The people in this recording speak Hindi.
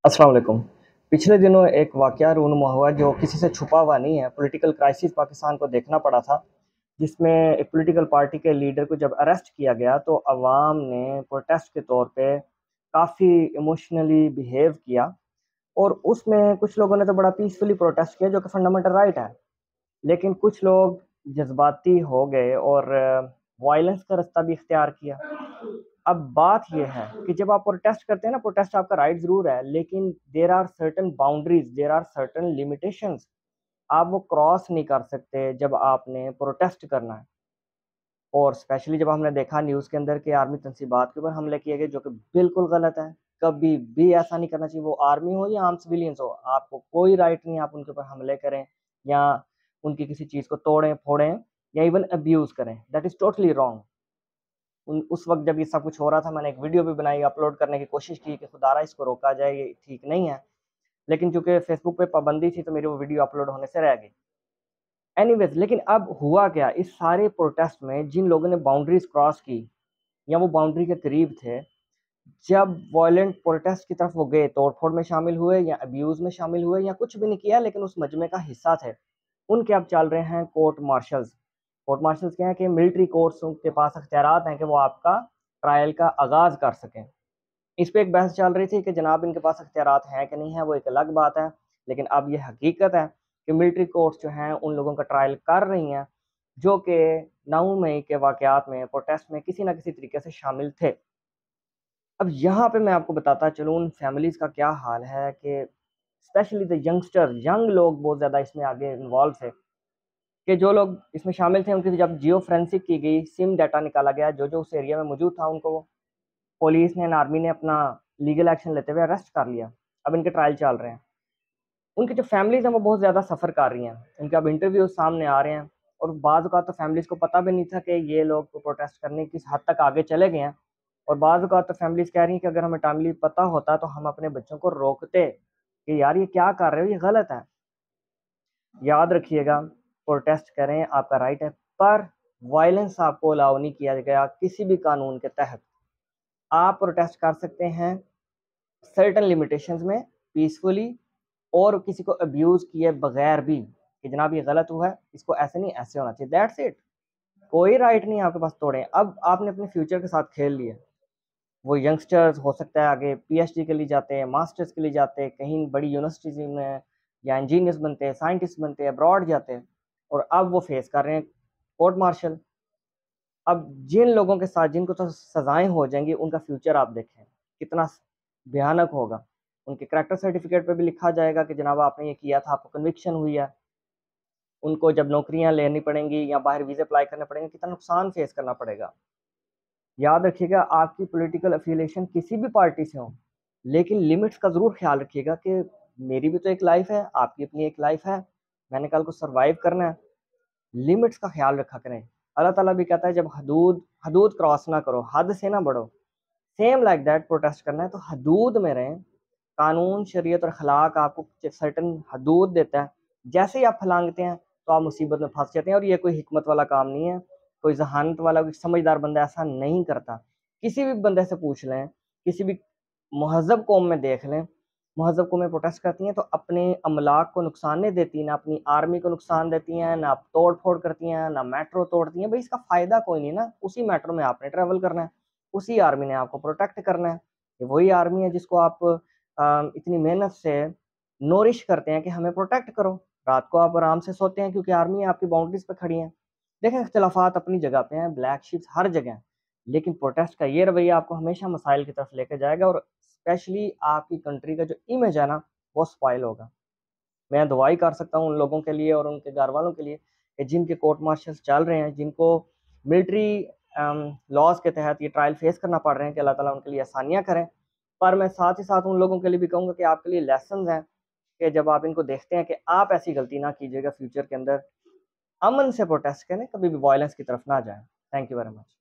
अस्सलाम वालेकुम। पिछले दिनों एक वाक़या रूनुमा हुआ जो किसी से छुपा हुआ नहीं है। पॉलिटिकल क्राइसिस पाकिस्तान को देखना पड़ा था, जिसमें एक पॉलिटिकल पार्टी के लीडर को जब अरेस्ट किया गया तो अवाम ने प्रोटेस्ट के तौर पे काफ़ी इमोशनली बिहेव किया और उसमें कुछ लोगों ने तो बड़ा पीसफुली प्रोटेस्ट किया जो कि फंडामेंटल राइट है। लेकिन कुछ लोग जज़्बाती हो गए और वायलेंस का रास्ता भी इख्तियार किया। अब बात ये है कि जब आप प्रोटेस्ट करते हैं ना, प्रोटेस्ट आपका राइट ज़रूर है, लेकिन there are certain boundaries, there are certain limitations. आप वो क्रॉस नहीं कर सकते जब आपने प्रोटेस्ट करना है। और स्पेशली जब हमने देखा न्यूज़ के अंदर कि आर्मी तनसीबात के ऊपर हमले किए गए, जो कि बिल्कुल गलत है। कभी भी ऐसा नहीं करना चाहिए, वो आर्मी हो या आम सिविलियंस हो, आपको कोई राइट नहीं है आप उनके ऊपर हमले करें या उनकी किसी चीज़ को तोड़ें, फोड़ें या इवन अब्यूज़ करें। That is totally wrong. उस वक़्त जब ये सब कुछ हो रहा था, मैंने एक वीडियो भी बनाई, अपलोड करने की कोशिश की कि खुदारा इसको रोका जाए, ये ठीक नहीं है। लेकिन चूँकि फ़ेसबुक पे पाबंदी थी तो मेरी वो वीडियो अपलोड होने से रह गई। एनीवेज़, लेकिन अब हुआ क्या, इस सारे प्रोटेस्ट में जिन लोगों ने बाउंड्रीज़ क्रॉस की या वो बाउंड्री के करीब थे, जब वॉयलेंट प्रोटेस्ट की तरफ वो गए, तोड़-फोड़ में शामिल हुए या अब्यूज़ में शामिल हुए या कुछ भी नहीं किया लेकिन उस मजमे का हिस्सा थे, उनके अब चल रहे हैं कोर्ट मार्शल्स। कोर्ट मार्शल्स क्या है कि मिलिट्री कोर्ट्स के पास अख्तियारात हैं कि वो आपका ट्रायल का आगाज़ कर सकें। इस पे एक बहस चल रही थी कि जनाब इनके पास अख्तियारात हैं कि नहीं है, वो एक अलग बात है। लेकिन अब ये हकीकत है कि मिलिट्री कोर्ट्स जो हैं उन लोगों का ट्रायल कर रही हैं, जो कि 9 मई के वाक़यात में, प्रोटेस्ट में किसी न किसी तरीके से शामिल थे। अब यहाँ पे मैं आपको बताता चलूँ उन फैमिलीज़ का क्या हाल है कि स्पेशली द यंगस्टर, यंग लोग बहुत ज़्यादा इसमें आगे इन्वॉल्व थे, कि जो लोग इसमें शामिल थे उनकी जब जियो फोरेंसिक की गई, सिम डाटा निकाला गया, जो-जो उस एरिया में मौजूद था उनको पुलिस ने एंड आर्मी ने अपना लीगल एक्शन लेते हुए अरेस्ट कर लिया। अब इनके ट्रायल चल रहे हैं। उनकी जो फैमिलीज़ हैं वो बहुत ज़्यादा सफ़र कर रही हैं। उनके अब इंटरव्यूज़ सामने आ रहे हैं और बाज़ औक़ात तो फैमिलीज़ को पता भी नहीं था कि ये लोग प्रोटेस्ट करने किस हद तक आगे चले गए हैं। और बाज़ औक़ात तो फैमिलीज़ कह रही हैं कि अगर हमें टाइमली पता होता तो हम अपने बच्चों को रोकते कि यार ये क्या कर रहे हो, ये गलत है। याद रखिएगा, प्रोटेस्ट करें, आपका राइट है, पर वायलेंस आपको अलाउ नहीं किया गया किसी भी कानून के तहत। आप प्रोटेस्ट कर सकते हैं सर्टेन लिमिटेशंस में, पीसफुली, और किसी को अब्यूज़ किए बगैर भी कि जनाब ये गलत हुआ है, इसको ऐसे नहीं ऐसे होना चाहिए, दैट्स इट। कोई राइट नहीं है आपके पास तोड़ें। अब आपने अपने फ्यूचर के साथ खेल लिया। वो यंगस्टर्स हो सकता है आगे पीएचडी के लिए जाते हैं, मास्टर्स के लिए जाते हैं, कहीं बड़ी यूनिवर्सिटीज़ में या इंजीनियर्स बनते हैं, साइंटिस्ट बनते हैं, अब्रॉड जाते हैं और अब वो फेस कर रहे हैं कोर्ट मार्शल। अब जिन लोगों के साथ जिनको तो सज़ाएँ हो जाएँगी, उनका फ्यूचर आप देखें, कितना भयानक होगा। उनके करैक्टर सर्टिफ़िकेट पे भी लिखा जाएगा कि जनाब आपने ये किया था, आपको कन्विक्शन हुई है। उनको जब नौकरियाँ लेनी पड़ेंगी या बाहर वीज़े अप्लाई करने पड़ेंगे, कितना नुकसान फेस करना पड़ेगा। याद रखिएगा, आपकी पॉलिटिकल एफ़िलिएशन किसी भी पार्टी से हो, लेकिन लिमिट्स का ज़रूर ख़्याल रखिएगा कि मेरी भी तो एक लाइफ़ है, आपकी अपनी एक लाइफ़ है, मैंने कल को सर्वाइव करना है। लिमिट्स का ख़्याल रखा करें। अल्लाह ताला भी कहता है जब हदूद हदूद क्रॉस ना करो, हद से ना बढ़ो। सेम लाइक दैट प्रोटेस्ट करना है तो हदूद में रहें। कानून, शरीयत और अखलाक आपको सर्टेन हदूद देता है। जैसे ही आप फलांगते हैं तो आप मुसीबत में फँस जाते हैं और ये कोई हिकमत वाला काम नहीं है। कोई ज़हानत वाला, कोई समझदार बंदा ऐसा नहीं करता। किसी भी बंदे से पूछ लें, किसी भी महज़ब कौम में देख लें, महज़ब कौमें प्रोटेस्ट करती हैं तो अपने अमलाक को नुकसान नहीं देती, ना अपनी आर्मी को नुकसान देती हैं, ना तोड़-फोड़ करती हैं, ना मेट्रो तोड़ती हैं। भई इसका फ़ायदा कोई नहीं ना, उसी मेट्रो में आपने ट्रैवल करना है, उसी आर्मी ने आपको प्रोटेक्ट करना है। ये वही आर्मी है जिसको आप इतनी मेहनत से नोरिश करते हैं कि हमें प्रोटेक्ट करो। रात को आप आराम से सोते हैं क्योंकि आर्मी आपकी बाउंड्रीज़ पे खड़ी है। देखें, इख्तिलाफ़ात अपनी जगह पे हैं, ब्लैक शिप्स हर जगह हैं, लेकिन प्रोटेस्ट का ये रवैया आपको हमेशा मसाइल की तरफ लेके जाएगा और स्पेशली आपकी कंट्री का जो इमेज है ना, वो स्पॉइल होगा। मैं दुआ ही कर सकता हूँ उन लोगों के लिए और उनके घरवालों के लिए कि जिनके कोर्ट मार्शल्स चल रहे हैं, जिनको मिलिट्री लॉज़ के तहत ये ट्रायल फेस करना पड़ रहे हैं, कि अल्लाह ताला उनके लिए आसानियाँ करें। पर मैं साथ ही साथ उन लोगों के लिए भी कहूँगा कि आपके लिए लेसन्स हैं कि जब आप इनको देखते हैं कि आप ऐसी गलती ना कीजिएगा फ्यूचर के अंदर। अमन से प्रोटेस्ट करें, कभी भी वॉयलेंस की तरफ ना जाएँ। Thank you very much.